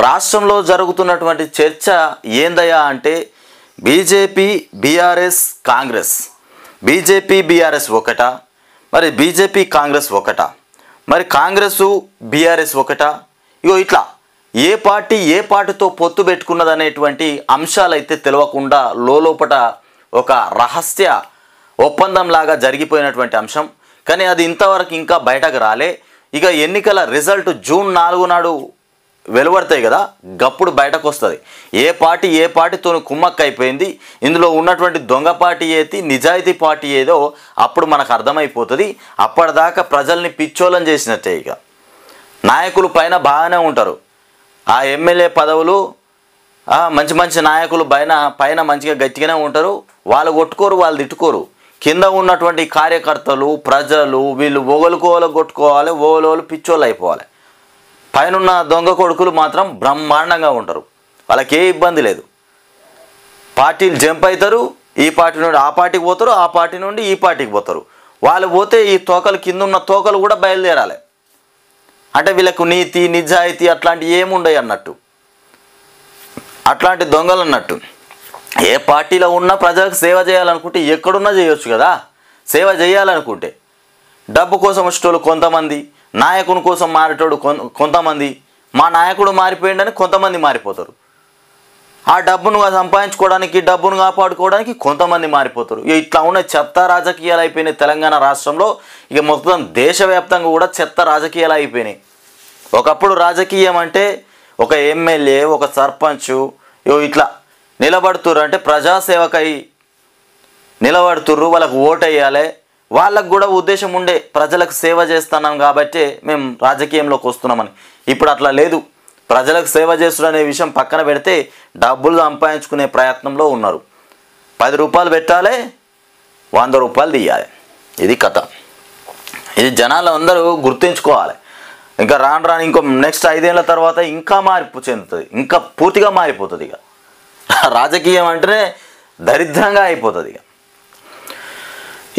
రాష్ట్రంలో జరుగుతున్నటువంటి చర్చ ఏందయ్యా అంటే BJP BRS Congress, BJP BRS ఒకటా, మరి బీజేపీ కాంగ్రెస్ ఒకటా, మరి కాంగ్రెసు బీఆర్ఎస్ ఒకటా, ఇగో ఇట్లా ఏ పార్టీతో పొత్తు పెట్టుకున్నదనేటువంటి అంశాలైతే తెలియకుండా లోపట ఒక రహస్య ఒప్పందంలాగా జరిగిపోయినటువంటి అంశం. కానీ అది ఇంతవరకు ఇంకా బయటకు రాలే. ఇక ఎన్నికల రిజల్ట్ జూన్ 4 నాడు వెలువడతాయి కదా, గప్పుడు బయటకు వస్తుంది ఏ పార్టీతో కుమ్మక్క అయిపోయింది, ఇందులో ఉన్నటువంటి దొంగ పార్టీ ఏది నిజాయితీ పార్టీ ఏదో అప్పుడు మనకు అర్థమైపోతుంది. అప్పటిదాకా ప్రజల్ని పిచ్చోళం చేసినట్టే. ఇక నాయకులు పైన బాగానే ఉంటారు, ఆ ఎమ్మెల్యే పదవులు మంచి నాయకులు పైన మంచిగా గట్టిగానే ఉంటారు, వాళ్ళు కొట్టుకోరు, వాళ్ళు తిట్టుకోరు. కింద ఉన్నటువంటి కార్యకర్తలు ప్రజలు వీళ్ళు ఓగలుకోవాలి కొట్టుకోవాలి, ఓగలు పిచ్చోళ్ళు అయిపోవాలి. పైన దొంగ కొడుకులు మాత్రం బ్రహ్మాండంగా ఉంటారు, వాళ్ళకి ఏ ఇబ్బంది లేదు. పార్టీలు జంప్ అవుతారు, ఈ పార్టీ నుండి ఆ పార్టీకి పోతారు, ఆ పార్టీ నుండి ఈ పార్టీకి పోతారు. వాళ్ళు పోతే ఈ తోకలు కింద ఉన్న తోకలు కూడా బయలుదేరాలి. అంటే వీళ్ళకు నీతి నిజాయితీ అట్లాంటివి ఏముండయి అన్నట్టు, అట్లాంటి దొంగలు అన్నట్టు. ఏ పార్టీలో ఉన్నా ప్రజలకు సేవ చేయాలనుకుంటే ఎక్కడున్నా చేయొచ్చు కదా. సేవ చేయాలనుకుంటే డబ్బు కోసం వచ్చేటోళ్ళు కొంతమంది, నాయకుని కోసం మారేటోడు కొంతమంది, మా నాయకుడు మారిపోయిండని కొంతమంది మారిపోతారు. ఆ డబ్బును సంపాదించుకోవడానికి, డబ్బును కాపాడుకోవడానికి కొంతమంది మారిపోతారు. ఇట్లా ఉన్న చెత్త రాజకీయాలు అయిపోయినాయి తెలంగాణ రాష్ట్రంలో. ఇక మొత్తం దేశవ్యాప్తంగా కూడా చెత్త రాజకీయాలు అయిపోయినాయి. ఒకప్పుడు రాజకీయం అంటే ఒక ఎమ్మెల్యే ఒక సర్పంచ్ ఇట్లా నిలబడుతుర్రు అంటే ప్రజాసేవకై నిలబడుతుర్రు, వాళ్ళకు ఓటు వేయాలి, వాళ్ళకు కూడా ఉద్దేశం ఉండే ప్రజలకు సేవ చేస్తున్నాం కాబట్టి మేము రాజకీయంలోకి వస్తున్నామని. ఇప్పుడు అట్లా లేదు. ప్రజలకు సేవ చేస్తున్న అనే విషయం పక్కన పెడితే డబ్బులు సంపాదించుకునే ప్రయత్నంలో ఉన్నారు. 10 రూపాయలు పెట్టాలి, 100 రూపాయలు తీయాలి. ఇది కథ. ఇది జనాలు అందరూ గుర్తుంచుకోవాలి. ఇంకా రాను ఇంకో నెక్స్ట్ 5 ఏళ్ళ తర్వాత ఇంకా మార్పు చెందుతుంది, ఇంకా పూర్తిగా మారిపోతుంది. ఇక రాజకీయం అంటేనే దరిద్రంగా అయిపోతుంది.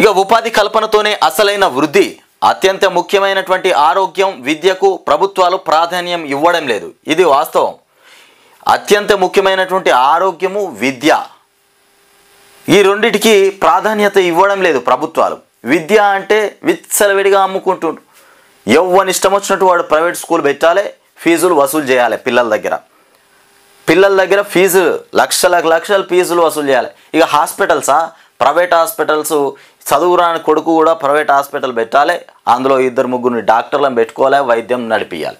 ఇక ఉపాధి కల్పనతోనే అసలైన వృద్ధి. అత్యంత ముఖ్యమైనటువంటి ఆరోగ్యం విద్యకు ప్రభుత్వాలు ప్రాధాన్యం ఇవ్వడం లేదు, ఇది వాస్తవం. అత్యంత ముఖ్యమైనటువంటి ఆరోగ్యము విద్య, ఈ రెండిటికి ప్రాధాన్యత ఇవ్వడం లేదు ప్రభుత్వాలు. విద్య అంటే విచ్చలవిడిగా అమ్ముకుంటుండ్రు. ఎవరిని ఇష్టం వచ్చినట్టు వాడు ప్రైవేట్ స్కూల్ పెట్టాలి, ఫీజులు వసూలు చేయాలి. పిల్లల దగ్గర ఫీజులు లక్షలు ఫీజులు వసూలు చేయాలి. ఇక హాస్పిటల్సా, ప్రైవేట్ హాస్పిటల్స్, చదువురాని కొడుకు కూడా ప్రైవేట్ హాస్పిటల్ పెట్టాలి, అందులో 2-3 డాక్టర్లను పెట్టుకోవాలి, వైద్యం నడిపించాలి.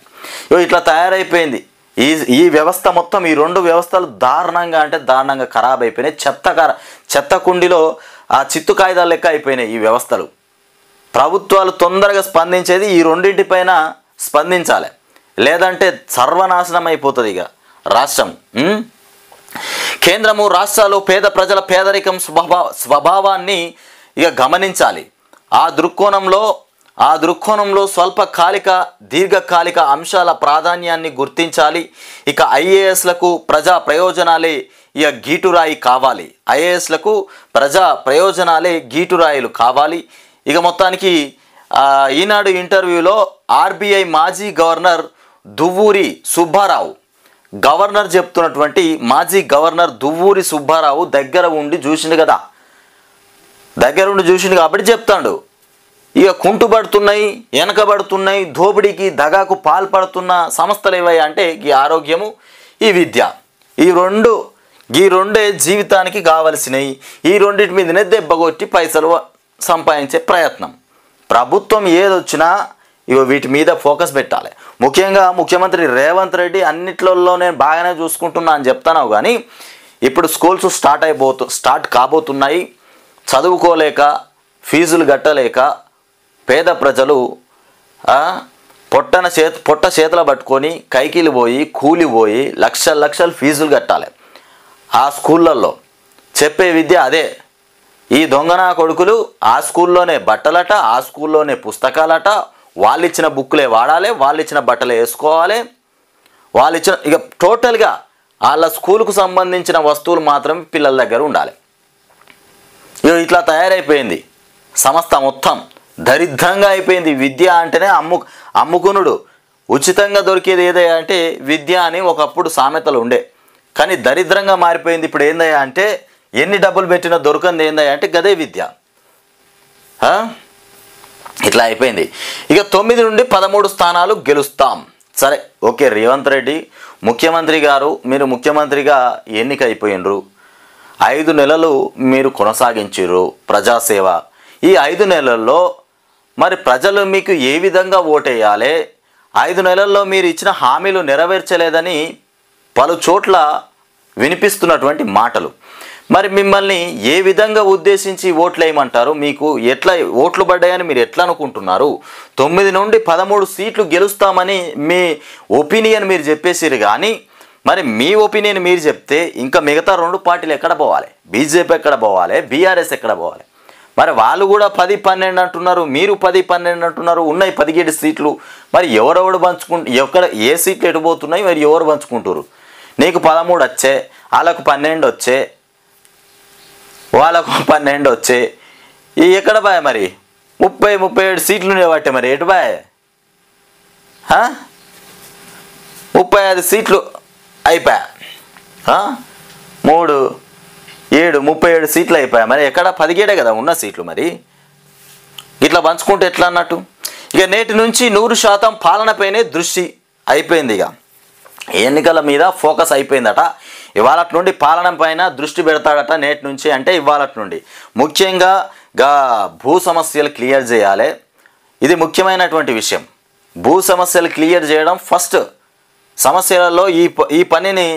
ఇట్లా తయారైపోయింది ఈ వ్యవస్థ మొత్తం. ఈ 2 వ్యవస్థలు దారుణంగా ఖరాబ్ అయిపోయినాయి. చెత్త కుండిలో ఆ చిత్తు కాగితాలు లెక్క అయిపోయినాయి ఈ వ్యవస్థలు. ప్రభుత్వాలు తొందరగా స్పందించేది ఈ రెండింటిపైన స్పందించాలి, లేదంటే సర్వనాశనం అయిపోతుంది ఇక రాష్ట్రం. కేంద్రము రాష్ట్రాలు పేద ప్రజల పేదరికం స్వభావాన్ని ఇక గమనించాలి. ఆ దృక్కోణంలో స్వల్పకాలిక దీర్ఘకాలిక అంశాల ప్రాధాన్యాన్ని గుర్తించాలి. ఇక ఐఏఎస్లకు ప్రజా ప్రయోజనాలే ఇక గీటురాయి కావాలి. ఐఏఎస్లకు ప్రజా ప్రయోజనాలే గీటురాయిలు కావాలి. ఇక మొత్తానికి ఈనాడు ఇంటర్వ్యూలో ఆర్బీఐ మాజీ గవర్నర్ దువ్వూరి సుబ్బారావు, గవర్నర్ చెప్తున్నటువంటి మాజీ గవర్నర్ దువ్వూరి సుబ్బారావు దగ్గర ఉండి చూసిండు కాబట్టి చెప్తాడు. ఇక కుంటుపడుతున్నాయి, వెనకబడుతున్నాయి, దోపిడీకి దగాకు పాల్పడుతున్న సంస్థలు ఏవయ్యా అంటే ఈ ఆరోగ్యము ఈ విద్య, ఈ రెండే జీవితానికి కావలసినవి. ఈ రెండింటి మీదనే దెబ్బకొట్టి పైసలు సంపాదించే ప్రయత్నం. ప్రభుత్వం ఏదొచ్చినా వీటి మీద ఫోకస్ పెట్టాలి. ముఖ్యంగా ముఖ్యమంత్రి రేవంత్ రెడ్డి అన్నిట్లలో నేను బాగానే చూసుకుంటున్నా అని చెప్తాను, కానీ ఇప్పుడు స్కూల్స్ స్టార్ట్ కాబోతున్నాయి. చదువుకోలేక ఫీజులు కట్టలేక పేద ప్రజలు పొట్ట చేతులు పట్టుకొని కైకిలు పోయి కూలిపోయి లక్షలు ఫీజులు కట్టాలి. ఆ స్కూళ్ళల్లో చెప్పే విద్య అదే. ఈ దొంగనా కొడుకులు ఆ స్కూల్లోనే బట్టలట, ఆ స్కూల్లోనే పుస్తకాలట, వాళ్ళు ఇచ్చిన బుక్కులే వాడాలి, వాళ్ళు ఇచ్చిన బట్టలే వేసుకోవాలి, వాళ్ళు ఇచ్చిన ఇక టోటల్గా వాళ్ళ స్కూల్కు సంబంధించిన వస్తువులు మాత్రం పిల్లల దగ్గర ఉండాలి. ఇట్లా తయారైపోయింది సంస్థ మొత్తం, దరిద్రంగా అయిపోయింది. విద్య అంటేనే అమ్ముకునుడు. ఉచితంగా దొరికేది ఏదయ్యా అంటే విద్య అని ఒకప్పుడు సామెతలు ఉండే, కానీ దరిద్రంగా మారిపోయింది. ఇప్పుడు ఏందయ్యా అంటే ఎన్ని డబ్బులు పెట్టినా దొరకంది ఏందయ్యా అంటే గదే విద్య. ఇట్లా అయిపోయింది. ఇక 9 నుండి 13 స్థానాలు గెలుస్తాం. సరే, ఓకే, రేవంత్ రెడ్డి ముఖ్యమంత్రి గారు, మీరు ముఖ్యమంత్రిగా ఎన్నికైపోయినరు, 5 నెలలు మీరు కొనసాగించారు ప్రజాసేవ. ఈ 5 నెలల్లో మరి ప్రజలు మీకు ఏ విధంగా ఓటేయాలి? 5 నెలల్లో మీరు ఇచ్చిన హామీలు నెరవేర్చలేదని పలు చోట్ల వినిపిస్తున్నటువంటి మాటలు, మరి మిమ్మల్ని ఏ విధంగా ఉద్దేశించి ఓట్లు వేయమంటారు? మీకు ఎట్లా ఓట్లు పడ్డాయని మీరు ఎట్లా అనుకుంటున్నారు? 9 నుండి 13 సీట్లు గెలుస్తామని మీ ఒపీనియన్ మీరు చెప్పేసిరు, కానీ మరి మీ ఒపీనియన్ మీరు చెప్తే ఇంకా మిగతా 2 పార్టీలు ఎక్కడ పోవాలి? బీజేపీ ఎక్కడ పోవాలి? బీఆర్ఎస్ ఎక్కడ పోవాలి? మరి వాళ్ళు కూడా 10-12 అంటున్నారు, మీరు 10-12 అంటున్నారు. ఉన్నాయి 17 సీట్లు. మరి ఎవరెవరు ఎక్కడ ఏ సీట్లు ఎటుపోతున్నాయి, మరి ఎవరు పంచుకుంటారు? నీకు 13 వచ్చే, వాళ్ళకు 12 వచ్చే, వాళ్ళకు 12 వచ్చే, ఈ ఎక్కడ బాయ్? మరి 30-37 సీట్లు ఉండేవాటే, మరి ఎటు బాయ్? 35 సీట్లు అయిపోయా, 3, 7, 37 సీట్లు అయిపోయా. మరి ఎక్కడ 17 కదా ఉన్న సీట్లు. మరి ఇట్లా పంచుకుంటే ఎట్లా అన్నట్టు? ఇక నేటి నుంచి 100% పాలనపైనే దృష్టి అయిపోయింది. ఇక ఎన్నికల మీద ఫోకస్ అయిపోయిందట. ఇవాళ నుండి పాలన పైన దృష్టి పెడతాడట నేటి నుంచి. అంటే ఇవాళ నుండి ముఖ్యంగా భూ సమస్యలు క్లియర్ చేయాలి. ఇది ముఖ్యమైనటువంటి విషయం. భూ సమస్యలు క్లియర్ చేయడం ఫస్ట్. సమస్యలలో ఈ పనిని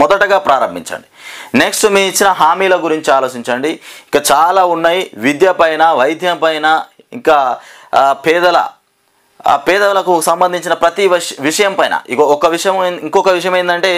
మొదటగా ప్రారంభించండి. నెక్స్ట్ మీ ఇచ్చిన హామీల గురించి ఆలోచించండి. ఇక చాలా ఉన్నాయి, విద్య పైన, వైద్యం పైన, ఇంకా పేదలకు సంబంధించిన ప్రతి విషయం పైన. ఇంకొక విషయం ఏంటంటే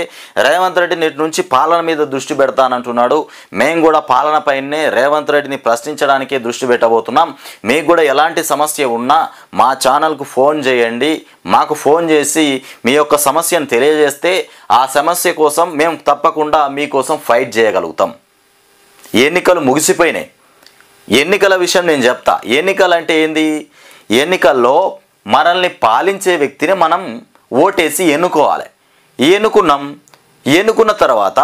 రేవంత్ రెడ్డి నేటి నుంచి పాలన మీద దృష్టి పెడతానంటున్నాడు. మేము కూడా పాలన పైనే రేవంత్ రెడ్డిని ప్రశ్నించడానికే దృష్టి పెట్టబోతున్నాం. మీకు కూడా ఎలాంటి సమస్య ఉన్నా మా ఛానల్కు ఫోన్ చేయండి. మాకు ఫోన్ చేసి మీ యొక్క సమస్యను తెలియజేస్తే ఆ సమస్య కోసం మేము తప్పకుండా మీకోసం ఫైట్ చేయగలుగుతాం. ఎన్నికలు ముగిసిపోయినాయి. ఎన్నికల విషయం నేను చెప్తా. ఎన్నికలు అంటే ఏంది? ఎన్నికల్లో మనల్ని పాలించే వ్యక్తిని మనం ఓటేసి ఎన్నుకోవాలి. ఎన్నుకున్న తర్వాత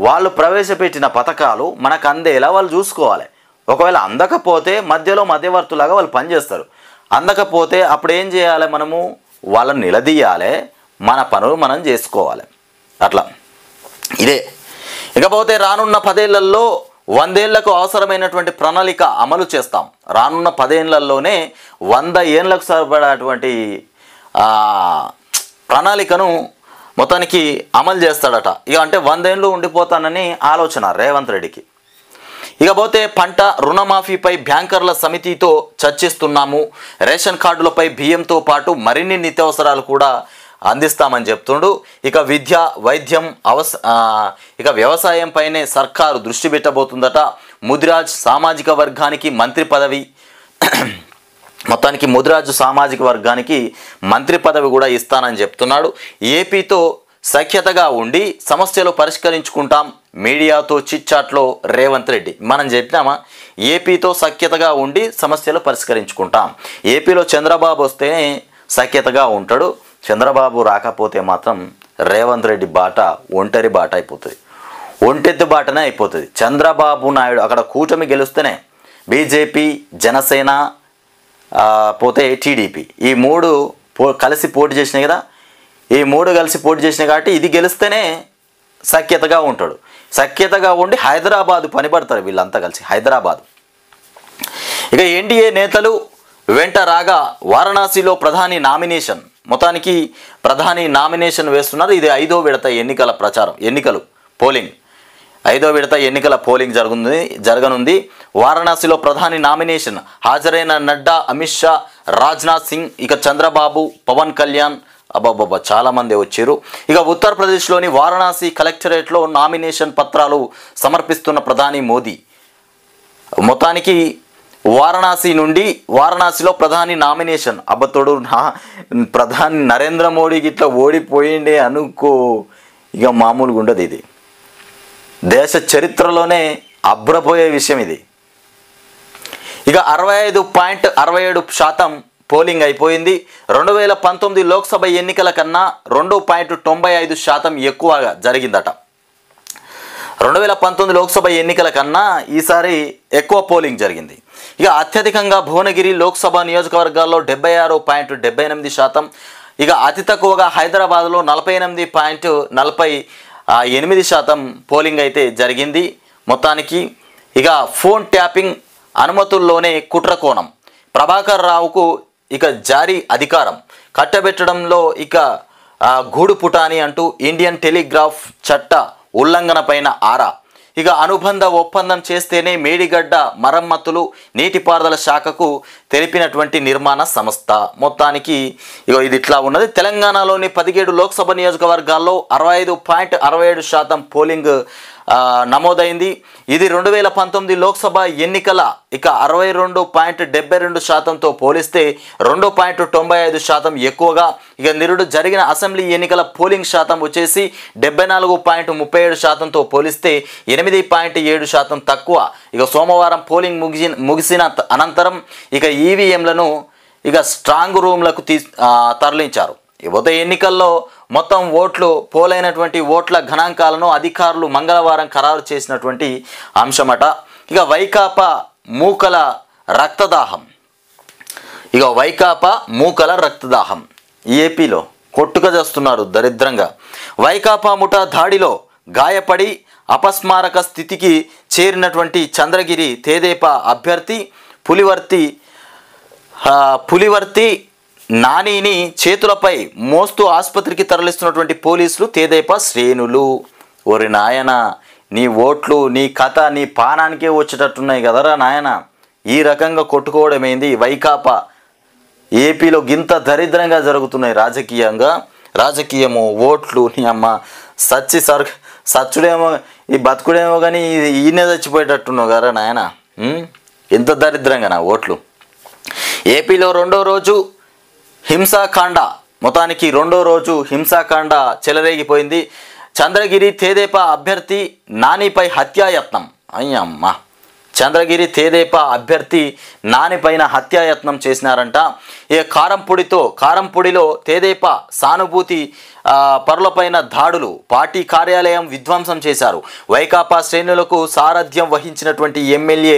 వాళ్ళు ప్రవేశపెట్టిన పథకాలు మనకు అందేలా వాళ్ళు చూసుకోవాలి. ఒకవేళ అందకపోతే మధ్యలో మధ్యవర్తులాగా వాళ్ళు పనిచేస్తారు. అందకపోతే అప్పుడు ఏం చేయాలి? మనము వాళ్ళని నిలదీయాలి, మన పనులు మనం చేసుకోవాలి. అట్లా ఇదే. ఇకపోతే రానున్న 10 ఏళ్లలో 100 ఏళ్లకు అవసరమైనటువంటి ప్రణాళిక అమలు చేస్తాం. రానున్న 10 ఏళ్లలోనే 100 ఏళ్లకు సరిపడేటువంటి ప్రణాళికను మొత్తానికి అమలు చేస్తాడట. ఇక అంటే 100 ఏళ్ళు ఉండిపోతానని ఆలోచన రేవంత్ రెడ్డికి. ఇకపోతే పంట రుణమాఫీపై బ్యాంకర్ల సమితితో చర్చిస్తున్నాము. రేషన్ కార్డులపై బియ్యంతో పాటు మరిన్ని నిత్యావసరాలు కూడా అందిస్తామని చెప్తుండు. ఇక విద్య, వైద్యం, ఇక వ్యవసాయం పైనే సర్కారు దృష్టి పెట్టబోతుందట. ముదిరాజ్ సామాజిక వర్గానికి మంత్రి పదవి, మొత్తానికి ముదిరాజు సామాజిక వర్గానికి మంత్రి పదవి కూడా ఇస్తానని చెప్తున్నాడు. ఏపీతో సఖ్యతగా ఉండి సమస్యలు పరిష్కరించుకుంటాం. మీడియాతో చిట్చాట్లో రేవంత్ రెడ్డి. మనం చెప్పినామా? ఏపీతో సఖ్యతగా ఉండి సమస్యలు పరిష్కరించుకుంటాం. ఏపీలో చంద్రబాబు వస్తేనే సఖ్యతగా ఉంటాడు. చంద్రబాబు రాకపోతే మాత్రం రేవంత్ రెడ్డి బాట ఒంటరి బాట అయిపోతుంది, ఒంటెత్తు బాటనే అయిపోతుంది. చంద్రబాబు నాయుడు అక్కడ కూటమి గెలుస్తేనే బీజేపీ, జనసేన, పోతే టీడీపీ, ఈ 3 కలిసి పోటీ చేసినాయి కదా. ఈ 3 కలిసి పోటీ చేసినాయి కాబట్టి ఇది గెలిస్తేనే సఖ్యతగా ఉంటాడు. సఖ్యతగా ఉండి హైదరాబాదు పనిపడతారు వీళ్ళంతా కలిసి, హైదరాబాదు. ఇక ఎన్డీఏ నేతలు వెంట రాగా వారణాసిలో ప్రధాని నామినేషన్, మొత్తానికి ప్రధాని నామినేషన్ వేస్తున్నారు. ఇది 5వ విడత ఎన్నికల ప్రచారం, పోలింగ్ 5వ విడత ఎన్నికల పోలింగ్ జరగనుంది. వారణాసిలో ప్రధాని నామినేషన్ హాజరైన నడ్డా, అమిత్ షా, రాజ్నాథ్ సింగ్, ఇక చంద్రబాబు, పవన్ కళ్యాణ్, అబ్బాబ్బా చాలామంది వచ్చారు. ఇక ఉత్తరప్రదేశ్లోని వారణాసి కలెక్టరేట్లో నామినేషన్ పత్రాలు సమర్పిస్తున్న ప్రధాని మోదీ. మొత్తానికి వారణాసిలో ప్రధాని నామినేషన్. అబ్బతోడు ప్రధాని నరేంద్ర మోడీకి ఇట్లా ఓడిపోయిండే అనుకో, ఇక మామూలుగా ఉండదు. ఇది దేశ చరిత్రలోనే అబ్బురపోయే విషయం ఇది. ఇక 65.67% పోలింగ్ అయిపోయింది. 2019 లోక్సభ ఎన్నికల కన్నా 2.95% ఎక్కువగా జరిగిందట. 2019 లోక్సభ ఎన్నికల కన్నా ఈసారి ఎక్కువ పోలింగ్ జరిగింది. ఇక అత్యధికంగా భువనగిరి లోక్సభ నియోజకవర్గాల్లో 76.78%, ఇక అతి తక్కువగా హైదరాబాద్లో 48.48% పోలింగ్ అయితే జరిగింది మొత్తానికి. ఇక ఫోన్ ట్యాపింగ్ అనుమతుల్లోనే కుట్రకోణం, ప్రభాకర్ రావుకు ఇక జారీ అధికారం కట్టబెట్టడంలో ఇక గూడు పుటాని అంటూ ఇండియన్ టెలిగ్రాఫ్ చట్ట ఉల్లంఘన పైన ఆరా. ఇక అనుబంధ ఒప్పందం చేస్తేనే మేడిగడ్డ మరమ్మతులు నీటిపారుదల శాఖకు తెలిపినటువంటి నిర్మాణ సంస్థ. మొత్తానికి ఇది ఇట్లా ఉన్నది. తెలంగాణలోని 17 లోక్సభ నియోజకవర్గాల్లో 65.67% పోలింగ్ నమోదైంది. ఇది 2019 లోక్సభ ఎన్నికల ఇక 62.72%తో పోలిస్తే 2.95% ఎక్కువగా. ఇక నిరుడు జరిగిన అసెంబ్లీ ఎన్నికల పోలింగ్ శాతం వచ్చేసి 74.37%తో పోలిస్తే 8.7% తక్కువ. ఇక సోమవారం పోలింగ్ ముగిసిన అనంతరం ఇక ఈవీఎంలను ఇక స్ట్రాంగ్ రూమ్లకు తరలించారు. ఉదయ ఎన్నికల్లో మొత్తం ఓట్లు పోలైనటువంటి ఓట్ల గణాంకాలను అధికారులు మంగళవారం ఖరారు చేసినటువంటి అంశమట. ఇక వైకాపా మూకల రక్తదాహం ఏపీలో కొట్టుక చేస్తున్నారు దరిద్రంగా. వైకాపా ముఠా దాడిలో గాయపడి అపస్మారక స్థితికి చేరినటువంటి చంద్రగిరి తెదేపా అభ్యర్థి పులివర్తి నానిని చేతులపై మోస్తూ ఆసుపత్రికి తరలిస్తున్నటువంటి పోలీసులు తెదేపా శ్రేణులు. ఓరి నాయన, నీ ఓట్లు నీ కథ నీ పానానికే వచ్చేటట్టున్నాయి కదరా నాయన. ఈ రకంగా కొట్టుకోవడమేంది వైకాపా? ఏపీలో గింత దరిద్రంగా జరుగుతున్నాయి రాజకీయము ఓట్లు. నీ అమ్మ సచ్చుడేమో ఈ బతుకుడేమో కానీ ఈయనే చచ్చిపోయేటట్టున్నావు కదరా నాయన. ఎంత దరిద్రంగా నా ఓట్లు. ఏపీలో రెండో రోజు హింసాకాండ చెలరేగిపోయింది. చంద్రగిరి తెదేపా అభ్యర్థి నానిపై హత్యాయత్నం. అయ్యమ్మ, చంద్రగిరి తెదేపా అభ్యర్థి నానిపైన హత్యాయత్నం చేసినారంట. ఈ కారంపొడిలో తెదేపా సానుభూతి పరులపైన దాడులు, పార్టీ కార్యాలయం విధ్వంసం చేశారు. వైకాపా శ్రేణులకు సారథ్యం వహించినటువంటి ఎమ్మెల్యే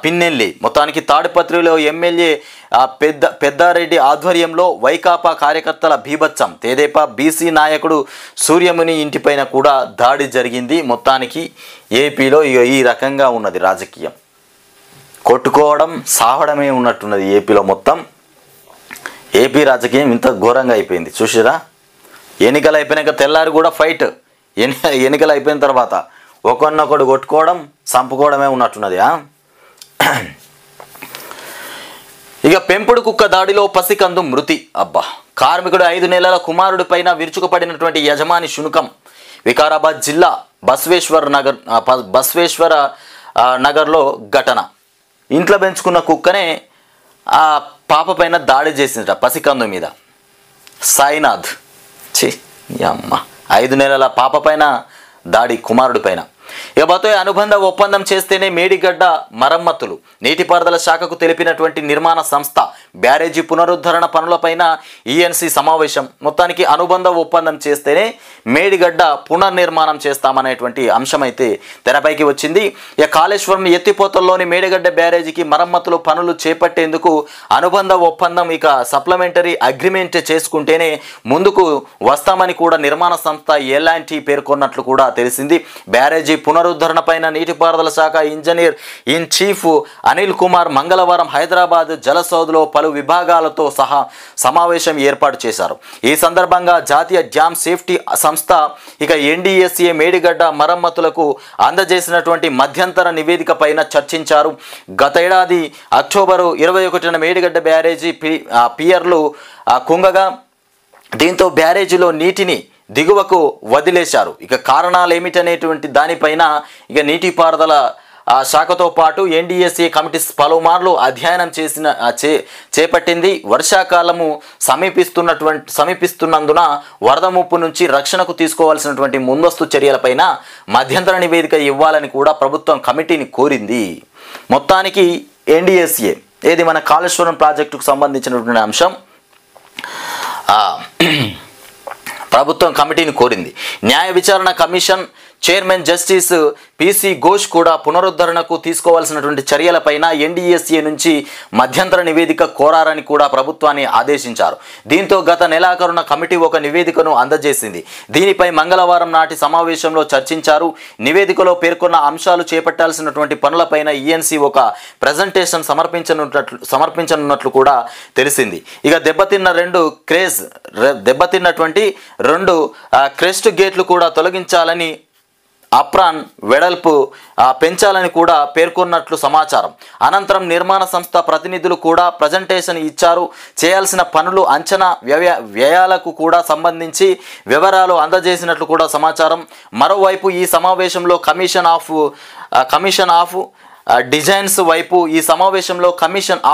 పిన్నెల్లి. మొత్తానికి తాడిపత్రిలో ఎమ్మెల్యే పెద్దారెడ్డి ఆధ్వర్యంలో వైకాపా కార్యకర్తల బీభత్సం. తెదేపా బీసీ నాయకుడు సూర్యముని ఇంటిపైన కూడా దాడి జరిగింది. మొత్తానికి ఏపీలో ఈ రకంగా ఉన్నది రాజకీయం. కొట్టుకోవడం సావడమే ఉన్నట్టున్నది ఏపీలో మొత్తం. ఏపీ రాజకీయం ఇంత ఘోరంగా అయిపోయింది చూసిరా. ఎన్నికలు అయిపోయినాక తెల్లారి కూడా ఫైట్. ఎన్నికలు అయిపోయిన తర్వాత ఒకరినొకడు కొట్టుకోవడం చంపుకోవడమే ఉన్నట్టున్నది. ఇక పెంపుడు కుక్క దాడిలో పసికందు మృతి. అబ్బా, కార్మికుడు 5 నెలల కుమారుడి పైన విరుచుకుపడినటువంటి యజమాని శునకం. వికారాబాద్ జిల్లా బస్వేశ్వర నగర్లో ఘటన. ఇంట్లో పెంచుకున్న కుక్కనే ఆ పాప పైన దాడి చేసిందట, పసికందు మీద. సాయినాథ్ అమ్మ, 5 నెలల పాప పైన దాడి, కుమారుడి పైన. ఇక బతోయ్ అనుబంధ ఒప్పందం చేస్తేనే మేడిగడ్డ మరమ్మతులు నీటిపారుదల శాఖకు తెలిపినటువంటి నిర్మాణ సంస్థ. బ్యారేజీ పునరుద్ధరణ పనులపైన ఈఎన్సీ సమావేశం. మొత్తానికి అనుబంధ ఒప్పందం చేస్తేనే మేడిగడ్డ పునర్నిర్మాణం చేస్తామనేటువంటి అంశం అయితే తెరపైకి వచ్చింది. ఇక కాళేశ్వరం ఎత్తిపోతల్లోని మేడిగడ్డ బ్యారేజీకి మరమ్మతులు పనులు చేపట్టేందుకు అనుబంధ ఒప్పందం ఇక సప్లిమెంటరీ అగ్రిమెంట్ చేసుకుంటేనే ముందుకు వస్తామని కూడా నిర్మాణ సంస్థ ఎలాంటి పేర్కొన్నట్లు కూడా తెలిసింది. బ్యారేజీ పునరుద్ధరణ పైన నీటిపారుదల శాఖ engineer in chief Anil Kumar మంగళవారం హైదరాబాద్ జలసౌధలో పలు విభాగాలతో సహా సమావేశం ఏర్పాటు చేశారు. ఈ సందర్భంగా జాతీయ డ్యామ్ సేఫ్టీ సంస్థ ఇక ఎన్డీఎస్ఏ మేడిగడ్డ మరమ్మతులకు అందజేసినటువంటి మధ్యంతర నివేదిక పైన చర్చించారు. గత ఏడాది అక్టోబరు 21న మేడిగడ్డ బ్యారేజీ పియర్లు కుంగగా దీంతో బ్యారేజీలో నీటిని దిగువకు వదిలేశారు. ఇక కారణాలు ఏమిటనేటువంటి దానిపైన ఇక నీటిపారుదల శాఖతో పాటు ఎన్డీఎస్ఏ కమిటీ పలుమార్లు అధ్యయనం చేపట్టింది. వర్షాకాలము సమీపిస్తున్నందున వరద ముప్పు నుంచి రక్షణకు తీసుకోవాల్సినటువంటి ముందస్తు చర్యలపైన మధ్యంతర నివేదిక ఇవ్వాలని కూడా ప్రభుత్వం కమిటీని కోరింది. మొత్తానికి ఎన్డీఎస్ఏ ఏది మన కాళేశ్వరం ప్రాజెక్టుకు సంబంధించినటువంటి అంశం ప్రభుత్వం కమిటీని కోరింది. న్యాయ విచారణ commission chairman justice PC Ghosh కూడా పునరుద్ధరణకు తీసుకోవాల్సినటువంటి చర్యలపైన ఎన్డీఎస్ఏ నుంచి మధ్యంతర నివేదిక కోరారని కూడా ప్రభుత్వాన్ని ఆదేశించారు. దీంతో గత నెలాఖరున కమిటీ ఒక నివేదికను అందజేసింది. దీనిపై మంగళవారం నాటి సమావేశంలో చర్చించారు. నివేదికలో పేర్కొన్న అంశాలు చేపట్టాల్సినటువంటి పనులపైన ఈఎన్సీ ఒక ప్రజెంటేషన్ సమర్పించనున్నట్లు కూడా తెలిసింది. ఇక దెబ్బతిన్నటువంటి రెండు క్రెస్ట్ గేట్లు కూడా తొలగించాలని, అప్రాన్ వెడల్పు పెంచాలని కూడా పేర్కొన్నట్లు సమాచారం. అనంతరం నిర్మాణ సంస్థ ప్రతినిధులు కూడా ప్రజెంటేషన్ ఇచ్చారు. చేయాల్సిన పనులు, అంచనా వ్యయాలకు కూడా సంబంధించి వివరాలు అందజేసినట్లు కూడా సమాచారం. మరోవైపు ఈ సమావేశంలో కమిషన్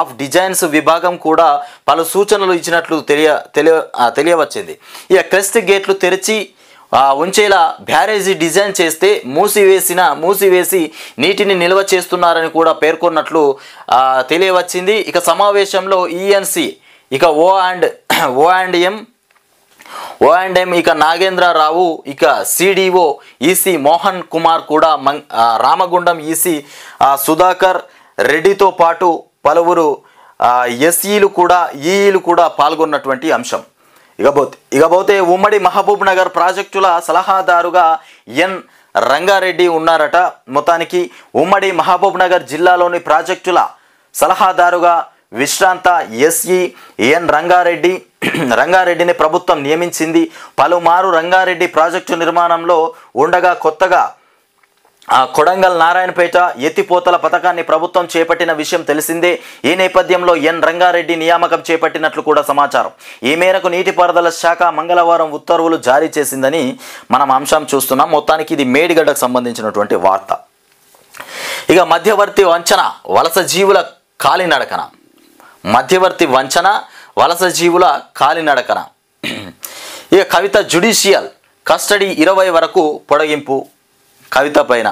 ఆఫ్ డిజైన్స్ విభాగం కూడా పలు సూచనలు ఇచ్చినట్లు తెలియవచ్చింది. ఇక క్రెస్ట్ గేట్లు తెరిచి ఉంచేలా బ్యారేజీ డిజైన్ చేస్తే మూసివేసి నీటిని నిల్వ చేస్తున్నారని కూడా పేర్కొన్నట్లు తెలియవచ్చింది. ఇక సమావేశంలో ఈఎన్సీ, ఇక ఓ&ఎం, ఇక నాగేంద్రరావు, ఇక సిడిఓ ఈసీ మోహన్ కుమార్ కూడా రామగుండం ఈసీ సుధాకర్ రెడ్డితో పాటు పలువురు ఈఈలు కూడా పాల్గొన్నటువంటి అంశం. ఇకపోతే ఉమ్మడి మహబూబ్ నగర్ ప్రాజెక్టుల సలహాదారుగా ఎన్ రంగారెడ్డి ఉన్నారట. మొత్తానికి ఉమ్మడి మహబూబ్ నగర్ జిల్లాలోని ప్రాజెక్టుల సలహాదారుగా విశ్రాంత ఎస్ఈ ఎన్ రంగారెడ్డిని ప్రభుత్వం నియమించింది. పలుమారు రంగారెడ్డి ప్రాజెక్టు నిర్మాణంలో ఉండగా కొత్తగా కొడంగల్ నారాయణపేట ఎత్తిపోతల పథకాన్ని ప్రభుత్వం చేపట్టిన విషయం తెలిసిందే. ఈ నేపథ్యంలో ఎన్ రంగారెడ్డి నియామకం చేపట్టినట్లు కూడా సమాచారం. ఈ మేరకు నీటిపారుదల శాఖ మంగళవారం ఉత్తర్వులు జారీ చేసిందని మనం అంశం చూస్తున్నాం. మొత్తానికి ఇది మేడిగడ్డకు సంబంధించినటువంటి వార్త. ఇక మధ్యవర్తి వంచన వలస జీవుల కాలినడకన ఇక కవిత జ్యుడిషియల్ కస్టడీ 20 వరకు పొడిగింపు. కవిత పైన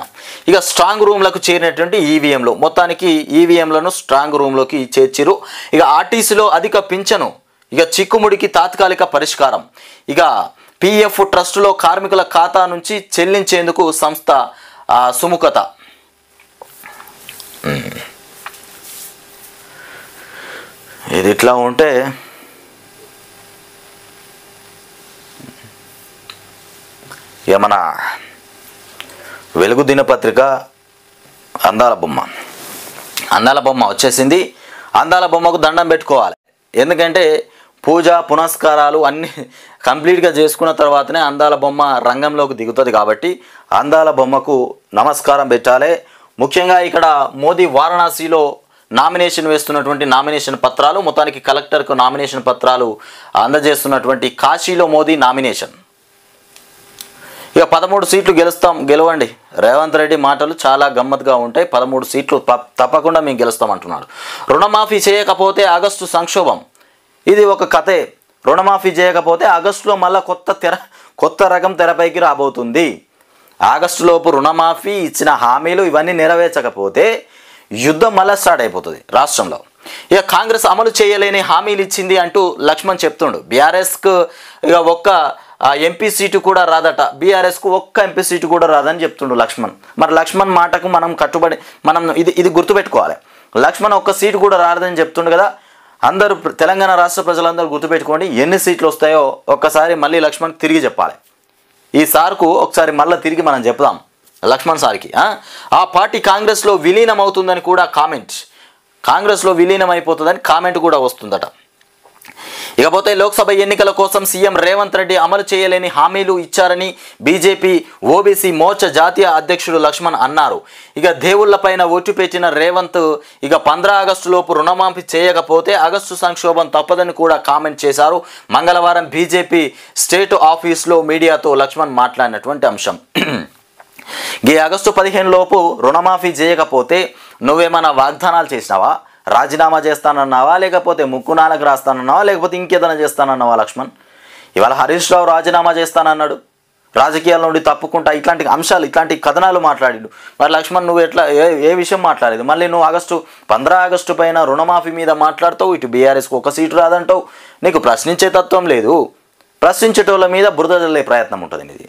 ఇక స్ట్రాంగ్ రూమ్లకు చేరినటువంటి ఈవీఎంలు, మొత్తానికి ఈవీఎంలను స్ట్రాంగ్ రూమ్లోకి చేర్చిరు. ఇక ఆర్టీసీలో అధిక పింఛను, ఇక చిక్కుముడికి తాత్కాలిక పరిష్కారం. ఇక పిఎఫ్ ట్రస్టులో కార్మికుల ఖాతా నుంచి చెల్లించేందుకు సంస్థ సుముఖత. ఇది ఇట్లా ఉంటే ఇక మన వెలుగు దినపత్రిక అందాల బొమ్మ వచ్చేసింది. అందాల బొమ్మకు దండం పెట్టుకోవాలి. ఎందుకంటే పూజ పునస్కారాలు అన్నీ కంప్లీట్గా చేసుకున్న తర్వాతనే అందాల బొమ్మ రంగంలోకి దిగుతుంది. కాబట్టి అందాల బొమ్మకు నమస్కారం పెట్టాలి. ముఖ్యంగా ఇక్కడ మోదీ వారణాసిలో నామినేషన్ వేస్తున్నటువంటి నామినేషన్ పత్రాలు, మొత్తానికి కలెక్టర్కు నామినేషన్ పత్రాలు అందజేస్తున్నటువంటి కాశీలో మోదీ నామినేషన్. ఇక 13 సీట్లు గెలవండి. రేవంత్ రెడ్డి మాటలు చాలా గమ్మత్తుగా ఉంటాయి. 13 సీట్లు తప్పకుండా మేము గెలుస్తామంటున్నారు. రుణమాఫీ చేయకపోతే ఆగస్టు సంక్షోభం. ఇది ఒక కథే. రుణమాఫీ చేయకపోతే ఆగస్టులో మళ్ళీ కొత్త రకం తెరపైకి రాబోతుంది. ఆగస్టులోపు రుణమాఫీ ఇచ్చిన హామీలు ఇవన్నీ నెరవేర్చకపోతే యుద్ధం మళ్ళీ స్టార్ట్ అయిపోతుంది రాష్ట్రంలో. ఇక కాంగ్రెస్ అమలు చేయలేని హామీలు ఇచ్చింది అంటూ లక్ష్మణ్ చెప్తుండు. బీఆర్ఎస్కు ఇక ఒక్క ఎంపీ సీటు కూడా రాదట. బీఆర్ఎస్కు ఒక్క ఎంపీ సీటు కూడా రాదని చెప్తుండు లక్ష్మణ్. మరి లక్ష్మణ్ మాటకు మనం కట్టుబడి ఇది గుర్తుపెట్టుకోవాలి. లక్ష్మణ్ ఒక్క సీటు కూడా రాదని చెప్తుండు కదా. అందరూ తెలంగాణ రాష్ట్ర ప్రజలందరూ గుర్తుపెట్టుకోండి. ఎన్ని సీట్లు వస్తాయో ఒక్కసారి మళ్ళీ లక్ష్మణ్ తిరిగి చెప్పాలి. ఈ సార్కు ఒకసారి మళ్ళీ తిరిగి మనం చెప్దాం లక్ష్మణ్ సార్కి. ఆ పార్టీ కాంగ్రెస్లో విలీనం అవుతుందని కూడా కాంగ్రెస్లో విలీనం అయిపోతుందని కామెంట్ కూడా వస్తుందట. ఇకపోతే లోక్సభ ఎన్నికల కోసం సీఎం రేవంత్ రెడ్డి అమలు చేయలేని హామీలు ఇచ్చారని బీజేపీ ఓబీసీ మోర్చా జాతీయ అధ్యక్షుడు లక్ష్మణ్ అన్నారు. ఇక దేవుళ్లపైన ఒట్టు పెట్టిన రేవంత్ ఇక 15 ఆగస్టులోపు రుణమాఫీ చేయకపోతే ఆగస్టు సంక్షోభం తప్పదని కూడా కామెంట్ చేశారు. మంగళవారం బీజేపీ స్టేట్ ఆఫీస్లో మీడియాతో లక్ష్మణ్ మాట్లాడినటువంటి అంశం. ఈ ఆగస్టు 15 లోపు రుణమాఫీ చేయకపోతే నువ్వేమైనా వాగ్దానాలు చేసినావా? రాజీనామా చేస్తానన్నావా? లేకపోతే ముక్కునాలకు రాస్తానన్నావా? లేకపోతే ఇంకేదైనా చేస్తానన్నావా లక్ష్మణ్? ఇవాళ హరీష్ రావు రాజీనామా చేస్తానన్నాడు. రాజకీయాల నుండి తప్పుకుంటా ఇట్లాంటి అంశాలు ఇట్లాంటి కథనాలు మాట్లాడిండు. మరి లక్ష్మణ్ నువ్వు ఎట్లా ఏ విషయం మాట్లాడేది? మళ్ళీ నువ్వు 15 ఆగస్టు పైన రుణమాఫీ మీద మాట్లాడతావు, ఇటు బీఆర్ఎస్కి ఒక సీటు రాదంటావు. నీకు ప్రశ్నించే తత్వం లేదు. ప్రశ్నించేటోళ్ళ మీద బురద జల్లే ప్రయత్నం ఉంటుంది ఇది.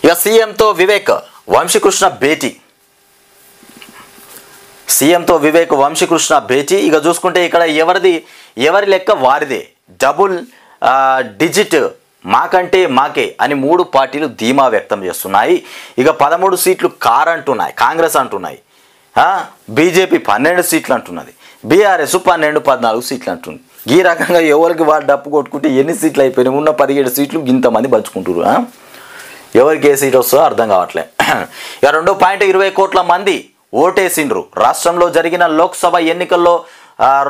ఇక సీఎంతో వివేక్ వంశీకృష్ణ భేటీ. సీఎంతో వివేక్ వంశీకృష్ణ భేటీ. ఇక చూసుకుంటే ఇక్కడ ఎవరి లెక్క వారిదే, డబుల్ డిజిట్ మాకంటే మాకే అని 3 పార్టీలు ధీమా వ్యక్తం చేస్తున్నాయి. ఇక 13 సీట్లు కాంగ్రెస్ అంటున్నాయి, బీజేపీ 12 సీట్లు అంటున్నది, బీఆర్ఎస్ 12-14 సీట్లు అంటుంది. ఈ రకంగా ఎవరికి వాళ్ళు డప్పు కొట్టుకుంటే ఎన్ని సీట్లు అయిపోయినాయి? ఉన్న 17 సీట్లు ఇంతమంది పంచుకుంటారు. ఎవరికి ఏ సీట్ వస్తుందో అర్థం కావట్లే. ఇక 2.20 కోట్ల మంది ఓటేసిండ్రు. రాష్ట్రంలో జరిగిన లోక్సభ ఎన్నికల్లో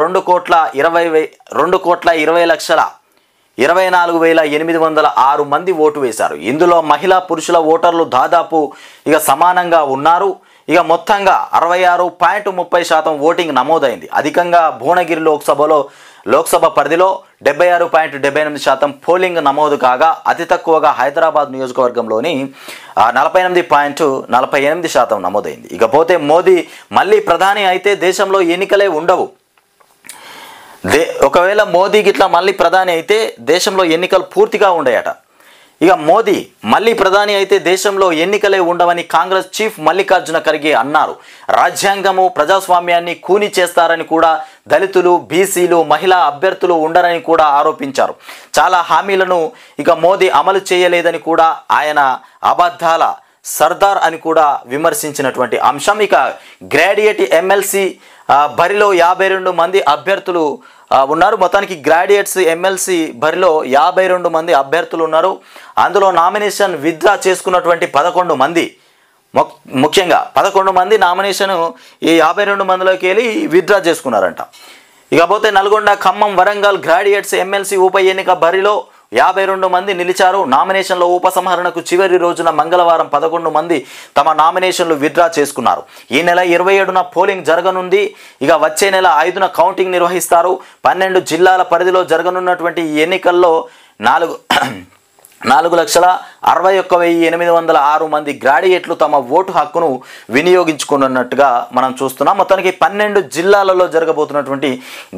2,20,24,806 మంది ఓటు వేశారు. ఇందులో మహిళా పురుషుల ఓటర్లు దాదాపు ఇక సమానంగా ఉన్నారు. ఇక మొత్తంగా 66.30% ఓటింగ్ నమోదైంది. అధికంగా భువనగిరి లోక్సభ పరిధిలో 76.78% పోలింగ్ నమోదు కాగా అతి తక్కువగా హైదరాబాద్ నియోజకవర్గంలోని 48.48% నమోదైంది. ఇకపోతే మోదీ మళ్ళీ ప్రధాని అయితే దేశంలో ఎన్నికలే ఉండవు. ఒకవేళ మోదీ గిట్లా మళ్ళీ ప్రధాని అయితే దేశంలో ఎన్నికలు పూర్తిగా ఉండయట. ఇక మోదీ మళ్ళీ ప్రధాని అయితే దేశంలో ఎన్నికలే ఉండవని కాంగ్రెస్ చీఫ్ మల్లికార్జున ఖర్గే అన్నారు. రాజ్యాంగము ప్రజాస్వామ్యాన్ని కూని చేస్తారని కూడా, దళితులు, బీసీలు, మహిళా అభ్యర్థులు ఉండరని కూడా ఆరోపించారు. చాలా హామీలను ఇక మోదీ అమలు చేయలేదని కూడా, ఆయన అబద్ధాల సర్దార్ అని కూడా విమర్శించినటువంటి అంశం. ఇక గ్రాడ్యుయేట్ ఎమ్మెల్సీ బరిలో 52 మంది అభ్యర్థులు ఉన్నారు. మొత్తానికి గ్రాడ్యుయేట్స్ ఎమ్మెల్సీ బరిలో 52 మంది అభ్యర్థులు ఉన్నారు. అందులో నామినేషన్ విత్డ్రా చేసుకున్నటువంటి 11 మంది, ముఖ్యంగా 11 మంది నామినేషన్ ఈ 52 మందిలోకి వెళ్ళి విత్డ్రా చేసుకున్నారంట. ఇకపోతే నల్గొండ, ఖమ్మం, వరంగల్ గ్రాడ్యుయేట్స్ ఎమ్మెల్సీ ఉప ఎన్నిక బరిలో 52 మంది నిలిచారు. నామినేషన్ల ఉపసంహరణకు చివరి రోజున మంగళవారం 11 మంది తమ నామినేషన్లు విత్డ్రా చేసుకున్నారు. ఈ నెల 27న పోలింగ్ జరగనుంది. ఇక వచ్చే నెల 5న కౌంటింగ్ నిర్వహిస్తారు. 12 జిల్లాల పరిధిలో జరగనున్నటువంటి ఈ ఎన్నికల్లో 4,61,806 మంది గ్రాడ్యుయేట్లు తమ ఓటు హక్కును వినియోగించుకున్నట్టుగా మనం చూస్తున్నాం. మొత్తానికి 12 జిల్లాలలో జరగబోతున్నటువంటి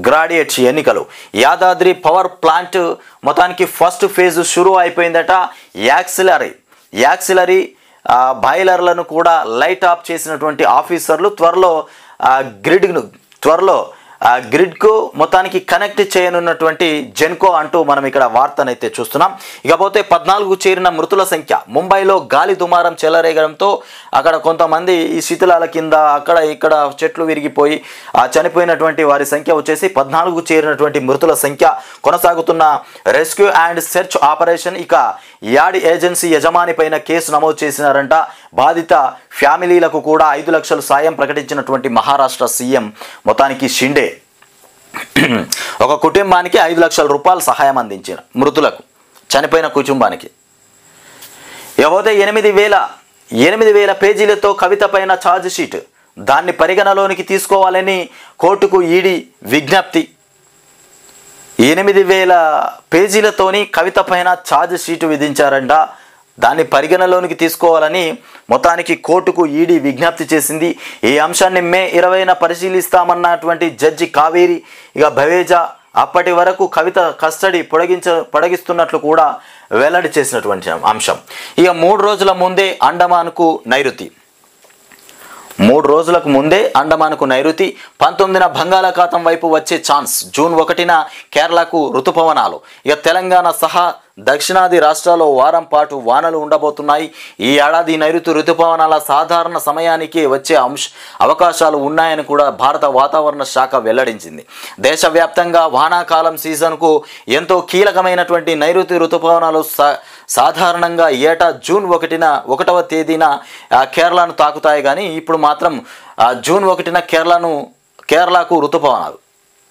గ్రాడ్యుయేట్స్ ఎన్నికలు. యాదాద్రి పవర్ ప్లాంట్ మొత్తానికి ఫస్ట్ ఫేజ్ షురూ అయిపోయిందట. యాక్సిలరీ బాయిలర్లను కూడా లైట్ ఆఫ్ చేసినటువంటి ఆఫీసర్లు త్వరలో గ్రిడ్కు మొత్తానికి కనెక్ట్ చేయనున్నటువంటి జెన్కో అంటూ మనం ఇక్కడ వార్తనైతే చూస్తున్నాం. ఇకపోతే 14కు చేరిన మృతుల సంఖ్య. ముంబైలో గాలి దుమారం చెలరేగడంతో అక్కడ కొంతమంది ఈ శిథిలాల కింద అక్కడ ఇక్కడ చెట్లు విరిగిపోయి చనిపోయినటువంటి వారి సంఖ్య వచ్చేసి 14కు చేరినటువంటి మృతుల సంఖ్య. కొనసాగుతున్న రెస్క్యూ అండ్ సెర్చ్ ఆపరేషన్. ఇక యార్డ్ ఏజెన్సీ యజమాని పైన కేసు నమోదు చేసినారంట. బాధిత ఫ్యామిలీలకు కూడా 5 లక్షలు సాయం ప్రకటించినటువంటి మహారాష్ట్ర సీఎం మొత్తానికి షిండే ఒక కుటుంబానికి 5 లక్షల రూపాయలు సహాయం అందించిన మృతులకు, చనిపోయిన కుటుంబానికి. ఇకపోతే 8,000 పేజీలతో కవిత పైన ఛార్జ్ షీట్, దాన్ని పరిగణలోనికి తీసుకోవాలని కోర్టుకు ఈడీ విజ్ఞప్తి. 8,000 పేజీలతోని కవిత పైన ఛార్జ్ షీటు విధించారంట. దాన్ని పరిగణలోనికి తీసుకోవాలని మొత్తానికి కోర్టుకు ఈడీ విజ్ఞప్తి చేసింది. ఈ అంశాన్ని మే 20న పరిశీలిస్తామన్నటువంటి జడ్జి కావేరి ఇక భవేజా అప్పటి వరకు కవిత కస్టడీ పొడిగిస్తున్నట్లు కూడా వెల్లడి చేసినటువంటి అంశం. ఇక 3 రోజుల ముందే అండమాన్కు నైరుతి. 3 రోజులకు ముందే అండమాన్కు నైరుతి. 19న బంగాళాఖాతం వైపు వచ్చే ఛాన్స్. జూన్ 1న కేరళకు ఋతుపవనాలు. ఇక తెలంగాణ సహా దక్షిణాది రాష్ట్రాల్లో వారం పాటు వానలు ఉండబోతున్నాయి. ఈ ఏడాది నైరుతి ఋతుపవనాల సాధారణ సమయానికి వచ్చే అవకాశాలు ఉన్నాయని కూడా భారత వాతావరణ శాఖ వెల్లడించింది. దేశవ్యాప్తంగా వానాకాలం సీజన్కు ఎంతో కీలకమైనటువంటి నైరుతి ఋతుపవనాలు సాధారణంగా ఏటా జూన్ 1వ తేదీన కేరళను తాకుతాయి. కానీ ఇప్పుడు మాత్రం జూన్ 1న కేరళకు ఋతుపవనాలు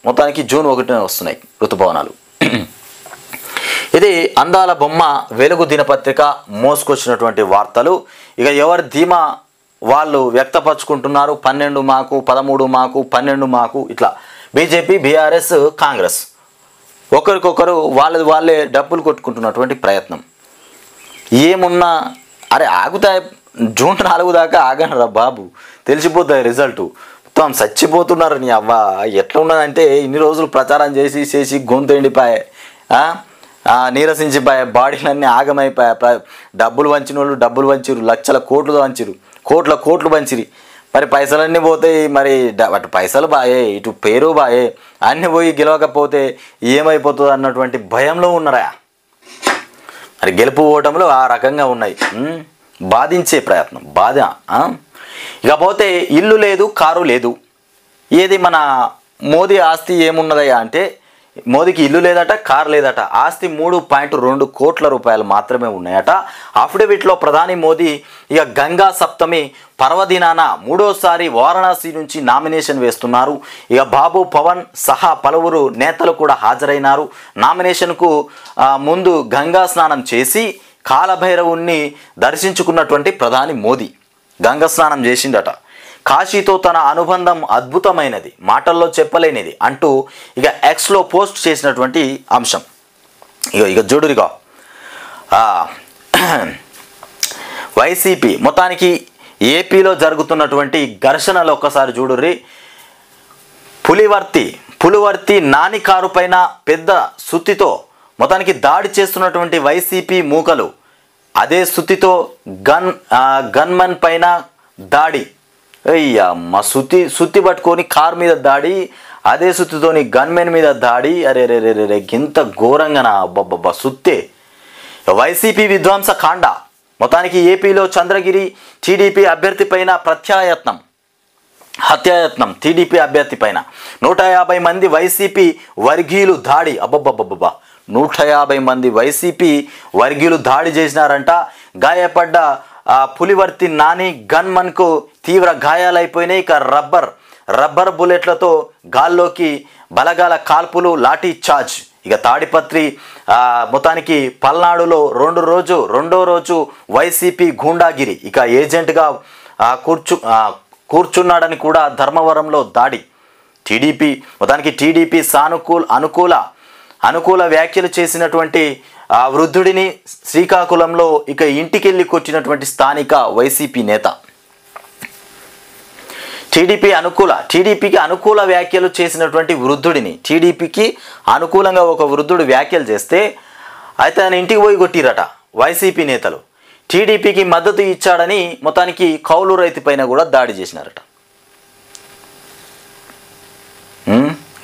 మొత్తానికి జూన్ 1న వస్తున్నాయి ఋతుపవనాలు. ఇది అందాల బొమ్మ వెలుగు దినపత్రిక మోసుకొచ్చినటువంటి వార్తలు. ఇక ఎవరి ధీమా వాళ్ళు వ్యక్తపరుచుకుంటున్నారు. 12 మాకు, 13 మాకు, 12 మాకు, ఇట్లా బీజేపీ, బీఆర్ఎస్, కాంగ్రెస్ ఒకరికొకరు వాళ్ళే డబ్బులు కొట్టుకుంటున్నటువంటి ప్రయత్నం. ఏమున్నా అరే ఆగుతాయి, జూన్ 4 దాకా ఆగనరా బాబు, తెలిసిపోతాయి రిజల్ట్. మొత్తం చచ్చిపోతున్నారు నీ అవ్వ. ఎట్లా ఉన్నదంటే ఇన్ని రోజులు ప్రచారం చేసి చేసి గొంతు ఎండిపోయాయి, నీరసించిపోయాయి, బాడీలన్నీ ఆగమైపోయాయి. డబ్బులు వంచిన వాళ్ళు డబ్బులు వంచిరు, లక్షల కోట్లు వంచిరు, కోట్లు వంచిరి. మరి పైసలన్నీ పోతాయి, మరి అటు పైసలు బాయే, ఇటు పేరు బాయే, అన్నీ పోయి గెలవకపోతే ఏమైపోతుంది అన్నటువంటి భయంలో ఉన్నారా. మరి గెలుపు ఓటములు ఆ రకంగా ఉన్నాయి. బాధించే ప్రయత్నం బాధ. ఇకపోతే ఇల్లు లేదు, కారు లేదు. ఏది మన మోదీ ఆస్తి ఏమున్నదయ్యా అంటే, మోదీకి ఇల్లు లేదట, కారు లేదట, ఆస్తి 3.2 కోట్ల రూపాయలు మాత్రమే ఉన్నాయట. అఫిడవిట్లో ప్రధాని మోదీ ఇక గంగా సప్తమి పర్వదినాన 3వసారి వారణాసి నుంచి నామినేషన్ వేస్తున్నారు. ఇక బాబు పవన్ సహా పలువురు నేతలు కూడా హాజరైనారు. నామినేషన్కు ముందు గంగా స్నానం చేసి కాలభైరవుణ్ణి దర్శించుకున్నటువంటి ప్రధాని మోదీ గంగా స్నానం చేసిండట. కాశీతో తన అనుబంధం అద్భుతమైనది, మాటల్లో చెప్పలేనిది అంటూ ఇక ఎక్స్లో పోస్ట్ చేసినటువంటి అంశం. ఇక చూడురిగా వైసీపీ మొత్తానికి ఏపీలో జరుగుతున్నటువంటి ఘర్షణలు ఒక్కసారి చూడుర్రి. పులివర్తి నాని కారు పైన పెద్ద సుత్తితో మొత్తానికి దాడి చేస్తున్నటువంటి వైసీపీ మూకలు, అదే సుత్తితో గన్మన్ పైన దాడి. అయ్యా మా సుత్తి పట్టుకొని కారు మీద దాడి, అదే సుత్తితోని గన్మెన్ మీద దాడి. అరే రే రే రే ఇంత ఘోరంగా అబ్బబ్బబ్బా సుత్తే. వైసీపీ విధ్వంస కాండ మొత్తానికి ఏపీలో చంద్రగిరి టీడీపీ అభ్యర్థి పైన హత్యాయత్నం టీడీపీ అభ్యర్థి పైన 150 మంది వైసీపీ వర్గీయులు దాడి. అబ్బబ్బబ్బబ్బా 150 మంది వైసీపీ వర్గీయులు దాడి చేసినారంట. గాయపడ్డ పులివర్తి నాని గన్మన్కు తీవ్ర గాయాలైపోయినాయి. ఇక రబ్బర్ బుల్లెట్లతో గాల్లోకి బలగాల కాల్పులు, లాఠీ చార్జ్. ఇక తాడిపత్రి మొత్తానికి పల్నాడులో రెండో రోజు వైసీపీ గూండాగిరి. ఇక ఏజెంట్గా కూర్చున్నాడని కూడా ధర్మవరంలో దాడి. టీడీపీ అనుకూల వ్యాఖ్యలు చేసినటువంటి వృద్ధుడిని శ్రీకాకుళంలో ఇక ఇంటికెళ్ళి కొట్టినటువంటి స్థానిక వైసీపీ నేత. టీడీపీకి అనుకూల వ్యాఖ్యలు చేసినటువంటి వృద్ధుడిని, టీడీపీకి అనుకూలంగా ఒక వృద్ధుడు వ్యాఖ్యలు చేస్తే అయితే ఆయన ఇంటికి పోయి కొట్టిరట వైసీపీ నేతలు. టీడీపీకి మద్దతు ఇచ్చాడని మొత్తానికి కౌలు రైతు పైన కూడా దాడి చేసినారట.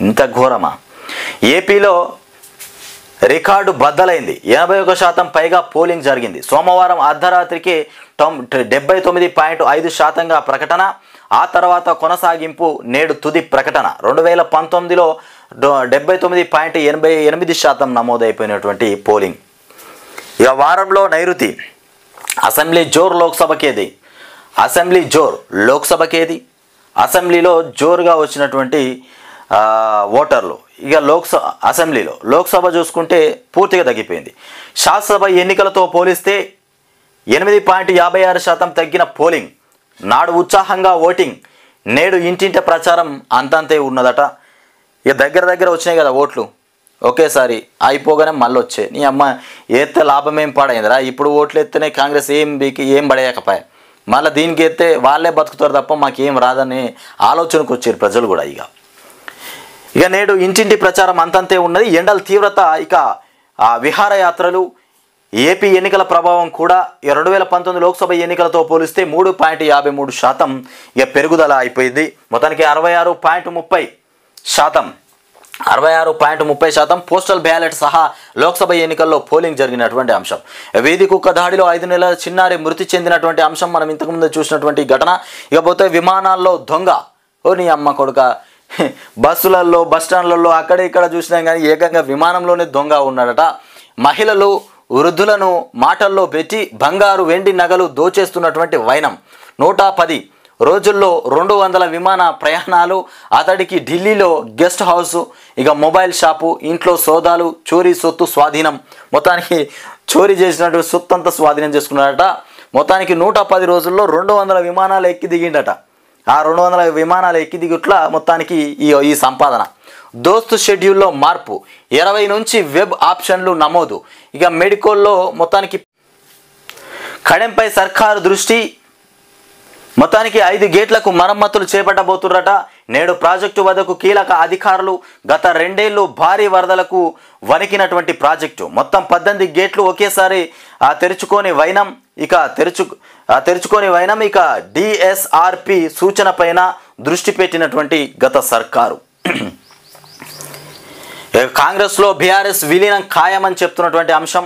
ఇంత ఘోరమా? ఏపీలో రికార్డు బద్దలైంది. 81% పైగా పోలింగ్ జరిగింది. సోమవారం అర్ధరాత్రికి 79.5% ప్రకటన. ఆ తర్వాత కొనసాగింపు నేడు తుది ప్రకటన. 2019లో 79.88% నమోదైపోయినటువంటి పోలింగ్. ఇక వారంలో నైరుతి. అసెంబ్లీ జోర్ లోక్సభకేది. అసెంబ్లీలో జోరుగా వచ్చినటువంటి ఓటర్లు. ఇక లోక్సభ చూసుకుంటే పూర్తిగా తగ్గిపోయింది. శాసనసభ ఎన్నికలతో పోలిస్తే 8.56% తగ్గిన పోలింగ్. నాడు ఉత్సాహంగా ఓటింగ్, నేడు ఇంటింట ప్రచారం అంతంతే ఉన్నదట. ఇక దగ్గర వచ్చినాయి కదా ఓట్లు, ఒకేసారి అయిపోగానే మళ్ళీ వచ్చాయి. నీ అమ్మ ఎత్తే లాభం ఏం పాడైందిరా, ఇప్పుడు ఓట్లు ఎత్తేనే కాంగ్రెస్ ఏం పడేయకపోయా, మళ్ళీ దీనికి ఎత్తే వాళ్ళే బతుకుతారు తప్ప మాకేం రాదని ఆలోచనకు వచ్చారు ప్రజలు కూడా. ఇక నేడు ఇంటింటి ప్రచారం అంతంతే ఉన్నది. ఎండల తీవ్రత, ఇక విహారయాత్రలు, ఏపీ ఎన్నికల ప్రభావం కూడా 2019 లోక్సభ ఎన్నికలతో పోలిస్తే 3.53% ఇక పెరుగుదల అయిపోయింది. మొత్తానికి 66.30% పోస్టల్ బ్యాలెట్ సహా లోక్సభ ఎన్నికల్లో పోలింగ్ జరిగినటువంటి అంశం. వీధి కుక్క దాడిలో 5 నెలల చిన్నారి మృతి చెందినటువంటి అంశం మనం ఇంతకుముందు చూసినటువంటి ఘటన. ఇకపోతే విమానాల్లో దొంగ, ఓ నీ అమ్మ కొడుక, బస్సులలో బస్టాండ్లలో అక్కడ ఇక్కడ చూసినాం కానీ ఏకంగా విమానంలోనే దొంగ ఉన్నాడట. మహిళలు వృద్ధులను మాటల్లో పెట్టి బంగారు వెండి నగలు దోచేస్తున్నటువంటి వైనం. 110 రోజుల్లో 200 విమాన ప్రయాణాలు, అతడికి ఢిల్లీలో గెస్ట్ హౌస్, ఇక మొబైల్ షాపు, ఇంట్లో సోదాలు, చోరీ సొత్తు స్వాధీనం. మొత్తానికి చోరీ చేసినటువంటి సొత్తు అంతా స్వాధీనం చేసుకున్నాడట. మొత్తానికి 110 రోజుల్లో 200 విమానాలు ఎక్కి దిగిండట. ఆ 200 విమానాలు ఎక్కి దిగుట్లా మొత్తానికి ఈ సంపాదన. దోస్తు షెడ్యూల్లో మార్పు, 20 నుంచి వెబ్ ఆప్షన్లు నమోదు. ఇక మెడికల్లో మొత్తానికి కడెంపై సర్కారు దృష్టి. మొత్తానికి 5 గేట్లకు మరమ్మతులు చేపట్టబోతుర్రట. నేడు ప్రాజెక్టు వద్దకు కీలక అధికారులు. గత 2 ఏళ్లు భారీ వరదలకు వణికినటువంటి ప్రాజెక్టు. మొత్తం 18 గేట్లు ఒకేసారి తెరుచుకొని వైనం. ఇక డిఎస్ఆర్పి సూచన పైన దృష్టి పెట్టినటువంటి గత సర్కారు. కాంగ్రెస్లో బీఆర్ఎస్ విలీనం ఖాయమని చెప్తున్నటువంటి అంశం.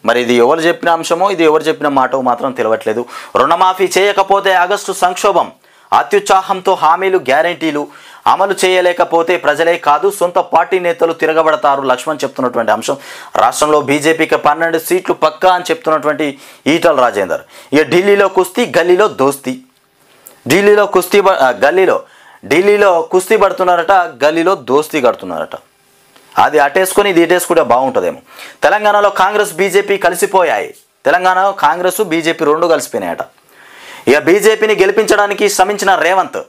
మరి ఇది ఎవరు చెప్పిన అంశమో, ఇది ఎవరు చెప్పిన మాటో మాత్రం తెలియట్లేదు. రుణమాఫీ చేయకపోతే ఆగస్టు సంక్షోభం. అత్యుత్సాహంతో హామీలు గ్యారెంటీలు అమలు చేయలేకపోతే ప్రజలే కాదు సొంత పార్టీ నేతలు తిరగబడతారు. లక్ష్మణ్ చెప్తున్నటువంటి అంశం. రాష్ట్రంలో బీజేపీకి 12 సీట్లు పక్కా అని చెప్తున్నటువంటి ఈటల రాజేందర్. ఇక ఢిల్లీలో కుస్తీ, గల్లీలో దోస్తీ. ఢిల్లీలో కుస్తీ పడుతున్నారట, గల్లీలో దోస్తీ కడుతున్నారట. అది అటేసుకొని ఇది ఇటేసుకుంటే బాగుంటుందేమో. తెలంగాణలో కాంగ్రెస్ బీజేపీ కలిసిపోయాయి. తెలంగాణలో కాంగ్రెస్ బీజేపీ 2 కలిసిపోయినాయట. ఇక బీజేపీని గెలిపించడానికి శ్రమించిన రేవంత్.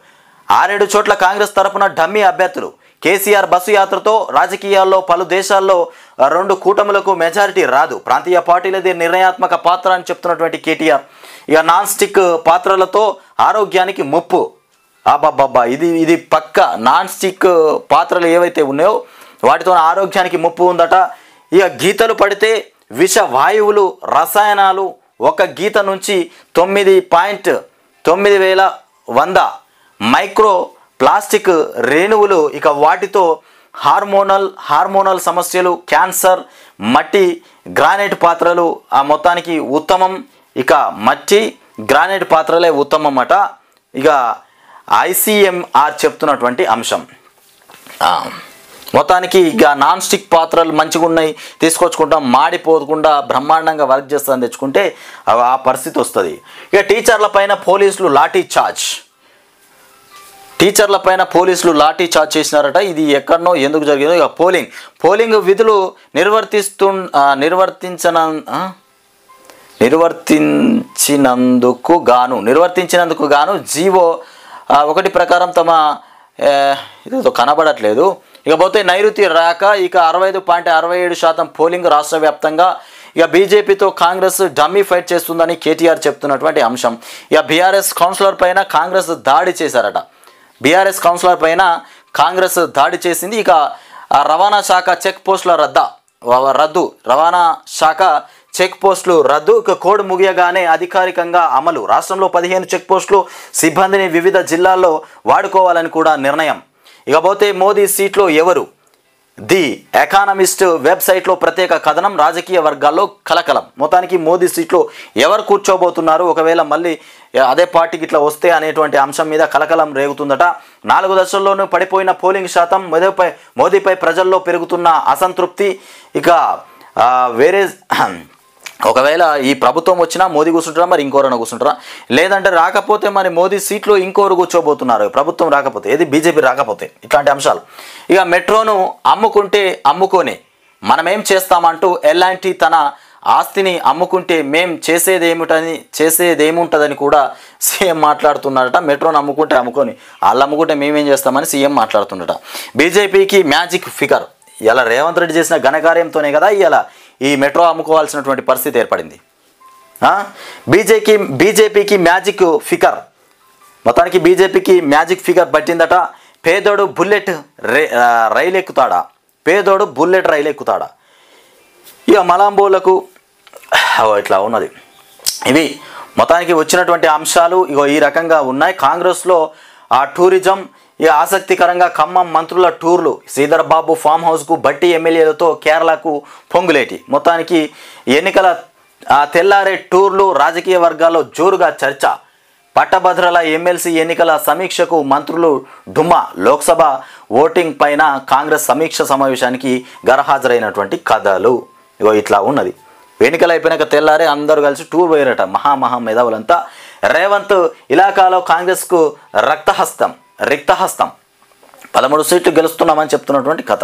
6-7 చోట్ల కాంగ్రెస్ తరపున డమ్మీ అభ్యర్థులు. కేసీఆర్ బస్సు యాత్రతో రాజకీయాల్లో పలు దేశాల్లో 2 కూటములకు మెజారిటీ రాదు. ప్రాంతీయ పార్టీలదే నిర్ణయాత్మక పాత్ర అని చెప్తున్నటువంటి కేటీఆర్. ఇక నాన్ స్టిక్ పాత్రలతో ఆరోగ్యానికి ముప్పు. అబ్బబ్బబ్బా, ఇది పక్క. నాన్ స్టిక్ పాత్రలు ఏవైతే ఉన్నాయో వాటితో ఆరోగ్యానికి ముప్పు ఉందట. ఇక గీతలు పడితే విష వాయువులు, రసాయనాలు. ఒక గీత నుంచి 9.9100 మైక్రో ప్లాస్టిక్ రేణువులు. ఇక వాటితో హార్మోనల్ సమస్యలు, క్యాన్సర్. మట్టి గ్రానైట్ పాత్రలు మొత్తానికి ఉత్తమం. ఇక మట్టి గ్రానైట్ పాత్రలే ఉత్తమం అట. ఇక ICMR చెప్తున్నటువంటి అంశం. మొత్తానికి ఇక నాన్ స్టిక్ పాత్రలు మంచిగా ఉన్నాయి, తీసుకొచ్చుకుంటాం, మాడిపోకుండా బ్రహ్మాండంగా వర్క్ చేస్తుందని తెచ్చుకుంటే ఆ పరిస్థితి వస్తుంది. ఇక టీచర్ల పైన పోలీసులు లాఠీ చార్జ్ చేసినారట. ఇది ఎక్కడనో ఎందుకు జరిగిందో. ఇక పోలింగ్ విధులు నిర్వర్తించినందుకు గాను జీవో 1 ప్రకారం తమ ఇదేదో కనబడట్లేదు. ఇకపోతే నైరుతి రాక ఇక 65.67% పోలింగ్ రాష్ట్ర వ్యాప్తంగా. ఇక బీజేపీతో కాంగ్రెస్ డమ్మీ ఫైట్ చేస్తుందని కేటీఆర్ చెప్తున్నటువంటి అంశం. ఇక బీఆర్ఎస్ కౌన్సిలర్ పైన కాంగ్రెస్ దాడి చేశారట. కాంగ్రెస్ దాడి చేసింది. ఇక రవాణా శాఖ చెక్ పోస్టుల రద్దు. రవాణా శాఖ చెక్ పోస్టులు రద్దు. ఇక కోడ్ ముగియగానే అధికారికంగా అమలు. రాష్ట్రంలో 15 చెక్ పోస్టులు సిబ్బందిని వివిధ జిల్లాల్లో వాడుకోవాలని కూడా నిర్ణయం. ఇకపోతే మోదీ సీట్లో ఎవరు? ది ఎకానమిస్ట్ వెబ్సైట్లో ప్రత్యేక కథనం. రాజకీయ వర్గాల్లో కలకలం. మొత్తానికి మోదీ సీట్లో ఎవరు కూర్చోబోతున్నారు, ఒకవేళ మళ్ళీ అదే పార్టీకి ఇట్లా వస్తే అనేటువంటి అంశం మీద కలకలం రేగుతుందట. 4 దశల్లోనూ పడిపోయిన పోలింగ్ శాతం. మోదీపై ప్రజల్లో పెరుగుతున్న అసంతృప్తి. ఇక వేరే ఒకవేళ ఈ ప్రభుత్వం వచ్చినా మోదీ కూర్చుంటారా, మరి ఇంకోరైనా కూర్చుంటారా, లేదంటే రాకపోతే మరి మోదీ సీట్లో ఇంకోరు కూర్చోబోతున్నారు ప్రభుత్వం రాకపోతే, ఏది బీజేపీ రాకపోతే. ఇట్లాంటి అంశాలు. ఇక మెట్రోను అమ్ముకోనే మనమేం చేస్తామంటూ ఎలాంటి తన ఆస్తిని అమ్ముకుంటే మేం చేసేదేముంటుందని కూడా సీఎం మాట్లాడుతున్నారట. మెట్రోను అమ్ముకొని వాళ్ళు అమ్ముకుంటే మేమేం చేస్తామని సీఎం మాట్లాడుతున్నారట. బీజేపీకి మ్యాజిక్ ఫిగర్. ఇలా రేవంత్ రెడ్డి చేసిన ఘనకార్యంతోనే కదా ఇలా ఈ మెట్రో అమ్ముకోవాల్సినటువంటి పరిస్థితి ఏర్పడింది. బీజేపీకి మ్యాజిక్ ఫిగర్. మొత్తానికి బీజేపీకి మ్యాజిక్ ఫిగర్ పట్టిందట. పేదోడు బుల్లెట్ రైలు ఎక్కుతాడా. ఇక మలాంబోలకు ఇట్లా ఉన్నది. ఇవి మొత్తానికి వచ్చినటువంటి అంశాలు ఇగో ఈ రకంగా ఉన్నాయి. కాంగ్రెస్లో టూరిజం. ఇక ఆసక్తికరంగా ఖమ్మం మంత్రుల టూర్లు. శ్రీధర్ బాబు ఫామ్ హౌస్కు, బట్టి ఎమ్మెల్యేలతో కేరళకు పొంగులేటి. మొత్తానికి ఎన్నికల తెల్లారే టూర్లు. రాజకీయ వర్గాల్లో జోరుగా చర్చ. పట్టభద్రుల ఎమ్మెల్సీ ఎన్నికల సమీక్షకు మంత్రులు డుమ్మా. లోక్సభ ఓటింగ్ పైన కాంగ్రెస్ సమీక్ష సమావేశానికి గరహాజరైనటువంటి కథలు. ఇగో ఇట్లా ఉన్నది. ఎన్నికలు అయిపోయినాక తెల్లారే అందరూ కలిసి టూర్ పోయారట మహా మేధావులంతా. రేవంత్ ఇలాకాలో కాంగ్రెస్కు రిక్తహస్తం. 13 సీట్లు గెలుస్తున్నామని చెప్తున్నటువంటి కథ.